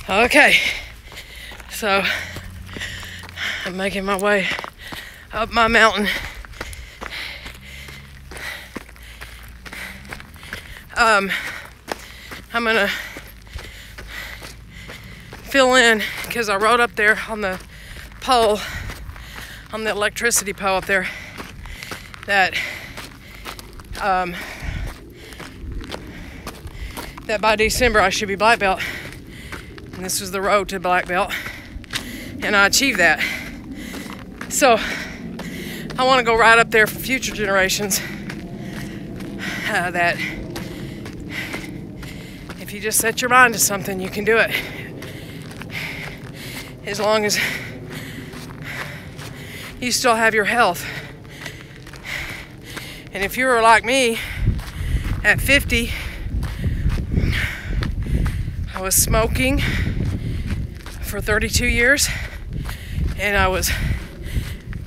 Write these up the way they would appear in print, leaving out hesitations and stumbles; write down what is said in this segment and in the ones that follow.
Okay, so I'm making my way up my mountain. I'm gonna fill in because I wrote up there on the pole, on the electricity pole up there, that that by December I should be black belt. And this was the road to black belt, and I achieved that. So I want to go right up there for future generations, that if you just set your mind to something, you can do it, as long as you still have your health. And if you were like me at 50, I was smoking for 32 years, and I was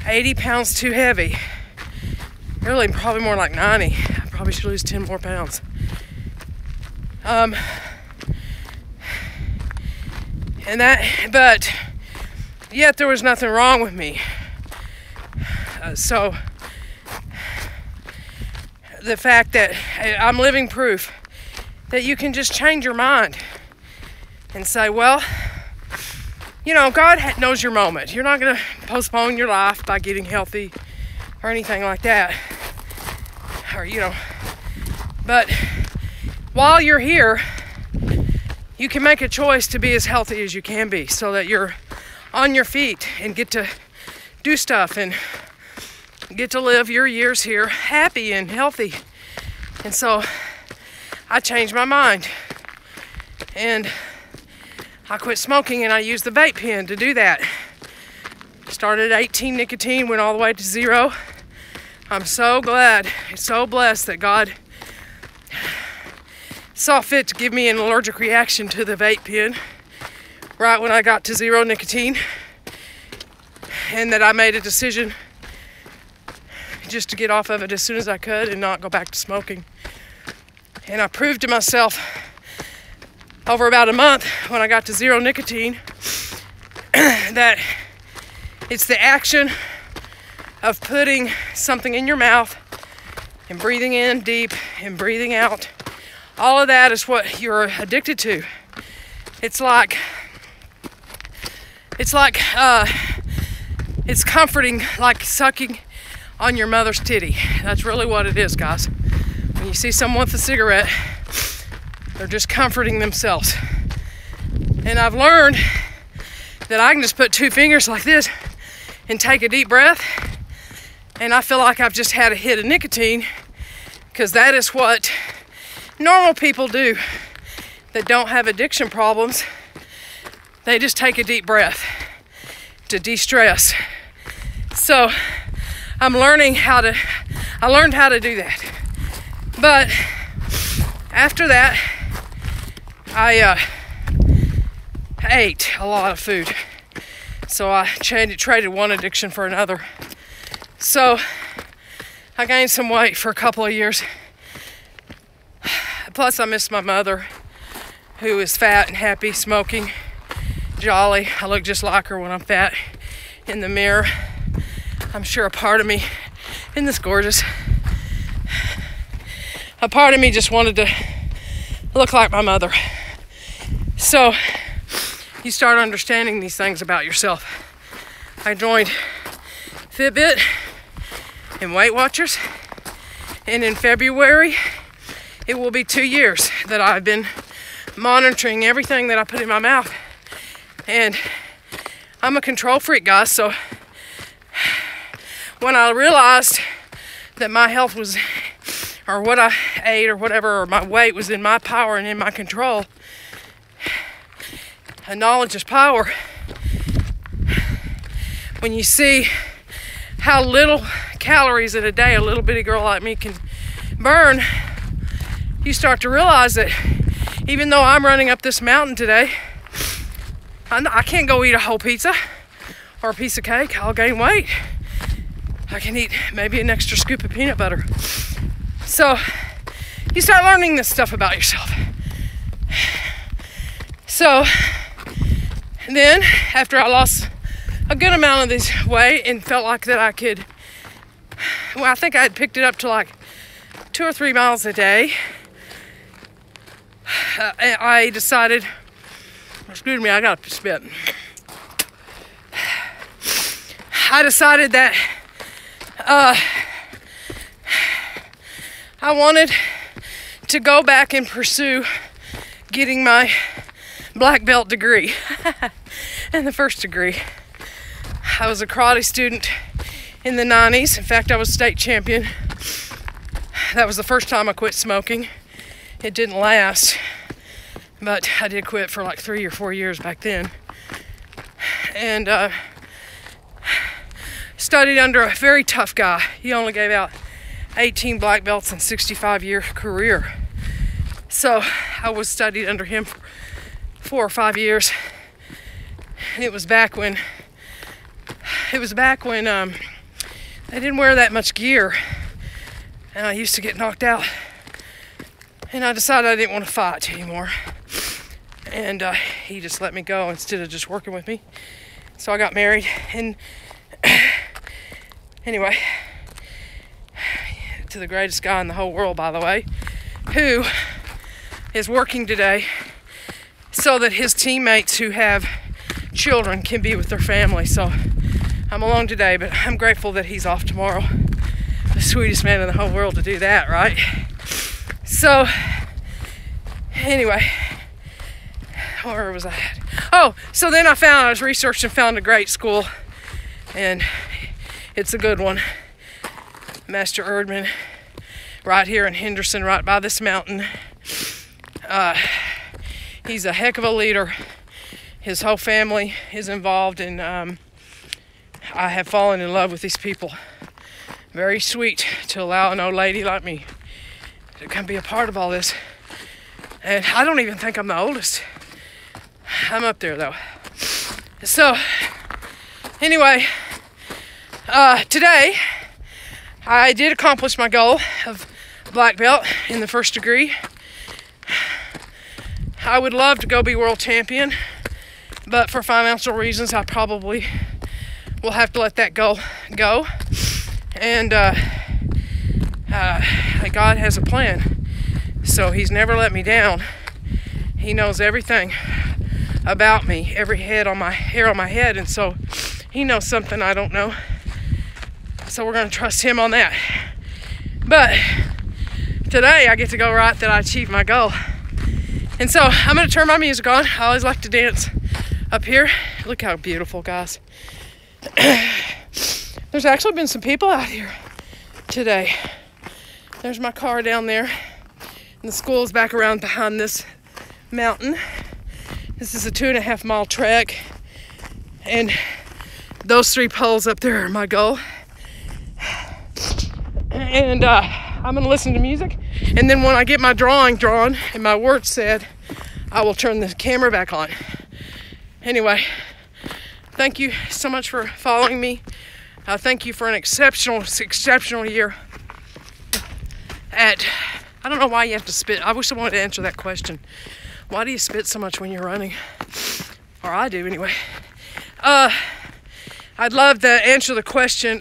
80 pounds too heavy. Really, probably more like 90. I probably should lose 10 more pounds. But yet there was nothing wrong with me. So the fact that I'm living proof that you can just change your mind and say, well, you know, God knows your moment. You're not going to postpone your life by getting healthy or anything like that. Or, you know, but while you're here, you can make a choice to be as healthy as you can be, so that you're on your feet and get to do stuff and get to live your years here happy and healthy. And so I changed my mind, and I quit smoking, and I used the vape pen to do that. Started at 18 nicotine, went all the way to 0. I'm so glad, so blessed that God saw fit to give me an allergic reaction to the vape pen right when I got to 0 nicotine, and that I made a decision just to get off of it as soon as I could and not go back to smoking. And I proved to myself over about a month, when I got to 0 nicotine, that it's the action of putting something in your mouth and breathing in deep and breathing out. All of that is what you're addicted to. It's comforting, like sucking on your mother's titty. That's really what it is, guys. When you see someone with a cigarette, they're just comforting themselves. And I've learned that I can just put 2 fingers like this and take a deep breath, and I feel like I've just had a hit of nicotine, because that is what normal people do that don't have addiction problems. They just take a deep breath to de-stress. So I learned how to do that. But after that, I ate a lot of food. So I traded one addiction for another. So I gained some weight for a couple of years. Plus I missed my mother, who is fat and happy, smoking, jolly. I look just like her when I'm fat in the mirror. I'm sure a part of me, isn't this gorgeous? A part of me just wanted to look like my mother. So you start understanding these things about yourself. I joined Fitbit and Weight Watchers, and in February it will be 2 years that I've been monitoring everything that I put in my mouth. And I'm a control freak, guys, so when I realized that my health was, or what I ate or whatever, or my weight was in my power and in my control, and knowledge is power. When you see how little calories in a day a little bitty girl like me can burn, you start to realize that even though I'm running up this mountain today, I can't go eat a whole pizza or a piece of cake. I'll gain weight. I can eat maybe an extra scoop of peanut butter. So you start learning this stuff about yourself. So then, after I lost a good amount of this weight and felt like that I could, well, I think I had picked it up to like 2 or 3 miles a day. I decided, excuse me, I got to spit. I decided that I wanted to go back and pursue getting my black belt degree. And the first degree. I was a karate student in the 90s. In fact, I was state champion. That was the first time I quit smoking. It didn't last, but I did quit for like 3 or 4 years back then. And studied under a very tough guy. He only gave out 18 black belts in a 65-year career. So I was studied under him for 4 or 5 years. And it was back when they didn't wear that much gear. And I used to get knocked out. And I decided I didn't want to fight anymore. And he just let me go instead of just working with me. So I got married. And anyway, to the greatest guy in the whole world, by the way, who is working today so that his teammates who have children can be with their family. So I'm alone today, but I'm grateful that he's off tomorrow. The sweetest man in the whole world to do that, right? So anyway, where was I at? Oh, so then I was researched and found a great school, and it's a good one. Master Erdman, right here in Henderson, right by this mountain. He's a heck of a leader. His whole family is involved, and I have fallen in love with these people. Very sweet to allow an old lady like me to come be a part of all this. And I don't even think I'm the oldest. I'm up there though. So anyway, today I did accomplish my goal of black belt in the first degree. I would love to go be world champion, but for financial reasons I probably will have to let that goal go. And God has a plan, so he's never let me down. He knows everything about me, every hair on my head, and so he knows something I don't know. So we're going to trust him on that. But today I get to go right that I achieved my goal. And so I'm going to turn my music on. I always like to dance up here. Look how beautiful, guys. There's actually been some people out here today. There's my car down there. And the school is back around behind this mountain. This is a 2.5 mile trek. And those 3 poles up there are my goal. And I'm going to listen to music. And then when I get my drawing drawn and my words said, I will turn the camera back on. Anyway, thank you so much for following me. Thank you for an exceptional year. I don't know why you have to spit. I wish I wanted to answer that question. Why do you spit so much when you're running? Or I do anyway. I'd love to answer the question.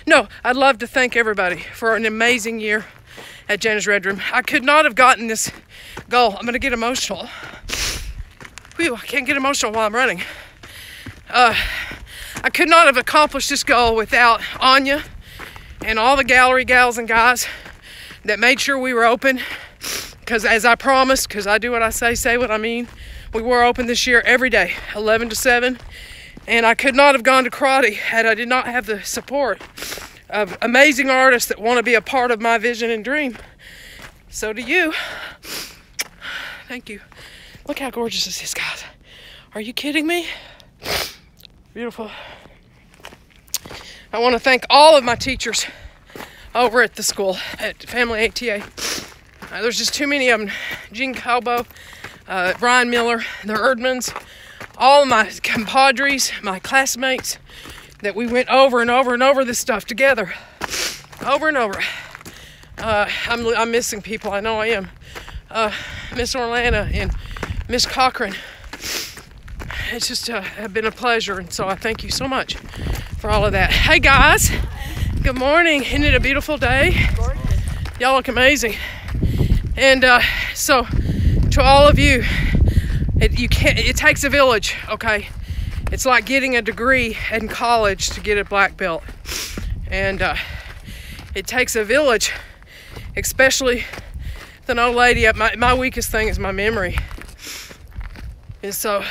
No, I'd love to thank everybody for an amazing year at Jana's RedRoom. I could not have gotten this goal. I'm going to get emotional. Whew, I can't get emotional while I'm running. I could not have accomplished this goal without Anya and all the gallery gals and guys that made sure we were open. Because as I promised, because I do what I say what I mean, we were open this year every day, 11 to 7. And I could not have gone to karate had I did not have the support of amazing artists that want to be a part of my vision and dream. So do you. Thank you. Look how gorgeous this is, guys. Are you kidding me? Beautiful. I want to thank all of my teachers over at the school, at Family ATA. There's just too many of them. Gene Calbo, Brian Miller, the Erdmans, all of my compadres, my classmates, that we went over and over and over this stuff together. Over and over. I'm missing people, I know I am. Miss Orlana and Miss Cochran it's just been a pleasure, and so I thank you so much for all of that. Hey guys, good morning. Isn't it a beautiful day? Y'all look amazing. And so to all of you, it takes a village, okay? It's like getting a degree in college to get a black belt. And it takes a village, especially with an old lady. My weakest thing is my memory. And so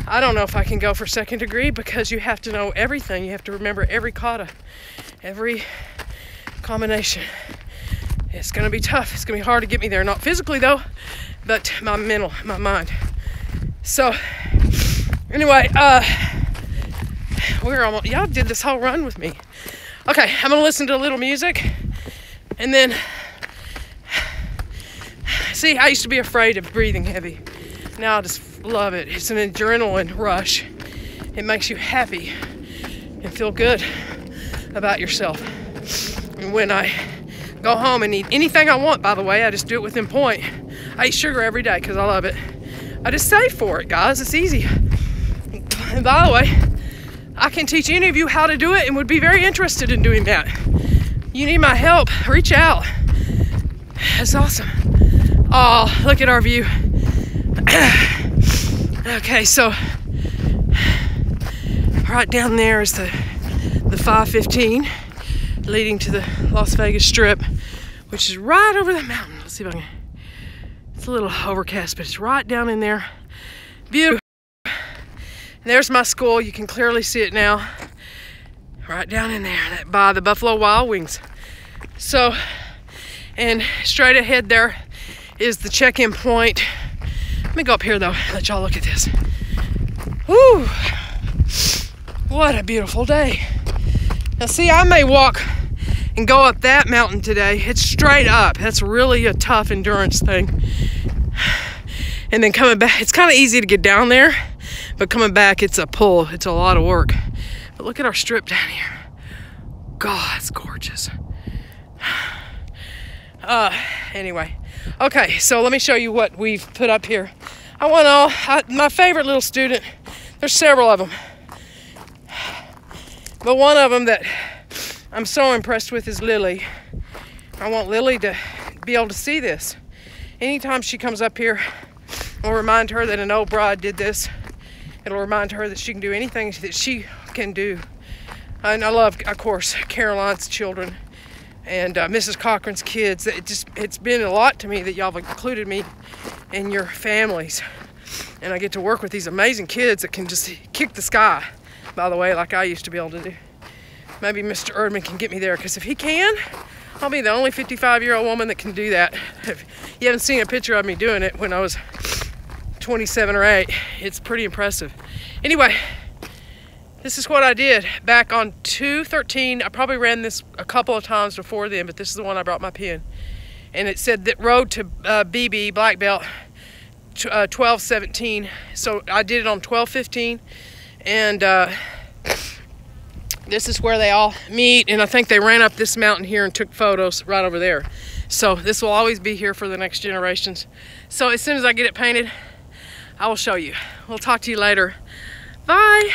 I don't know if I can go for second degree because you have to know everything. You have to remember every kata, every combination. It's going to be tough. It's going to be hard to get me there. Not physically though, but my mental, my mind. So anyway, y'all did this whole run with me. Okay, I'm gonna listen to a little music, and then, see, I used to be afraid of breathing heavy. Now I just love it. It's an adrenaline rush. It makes you happy and feel good about yourself. And when I go home and eat anything I want, by the way, I just do it within point. I eat sugar every day because I love it. I just save for it, guys. It's easy. And by the way, I can teach any of you how to do it and would be very interested in doing that. You need my help, reach out. That's awesome. Oh, look at our view. Okay, so right down there is the 515 leading to the Las Vegas Strip, which is right over the mountain. Let's see if I can. It's a little overcast, but it's right down in there. Beautiful. There's my school. You can clearly see it now. Right down in there, by the Buffalo Wild Wings. So, and straight ahead there is the check-in point. Let me go up here though, let y'all look at this. Woo! What a beautiful day. Now see, I may walk and go up that mountain today. It's straight up. That's really a tough endurance thing. And then coming back, it's kind of easy to get down there, but coming back, it's a pull. It's a lot of work. But look at our strip down here. God, it's gorgeous. Anyway, okay, so let me show you what we've put up here. My favorite little student, there's several of them, but one of them that I'm so impressed with is Lily. I want Lily to be able to see this. Anytime she comes up here, I'll remind her that an old bride did this. It'll remind her that she can do anything that she can do. And I love, of course, Caroline's children and Mrs. Cochran's kids. It's been a lot to me that y'all have included me in your families. And I get to work with these amazing kids that can just kick the sky, by the way, like I used to be able to do. Maybe Mr. Erdman can get me there, because if he can, I'll be the only 55-year-old woman that can do that. If you haven't seen a picture of me doing it when I was 27 or 8, it's pretty impressive. Anyway, this is what I did back on 2/13. I probably ran this a couple of times before then, but this is the one I brought my pen. And it said that road to BB, black belt, 12/17. So I did it on 12/15. And this is where they all meet. And I think they ran up this mountain here and took photos right over there. So this will always be here for the next generations. So as soon as I get it painted, I will show you. We'll talk to you later. Bye.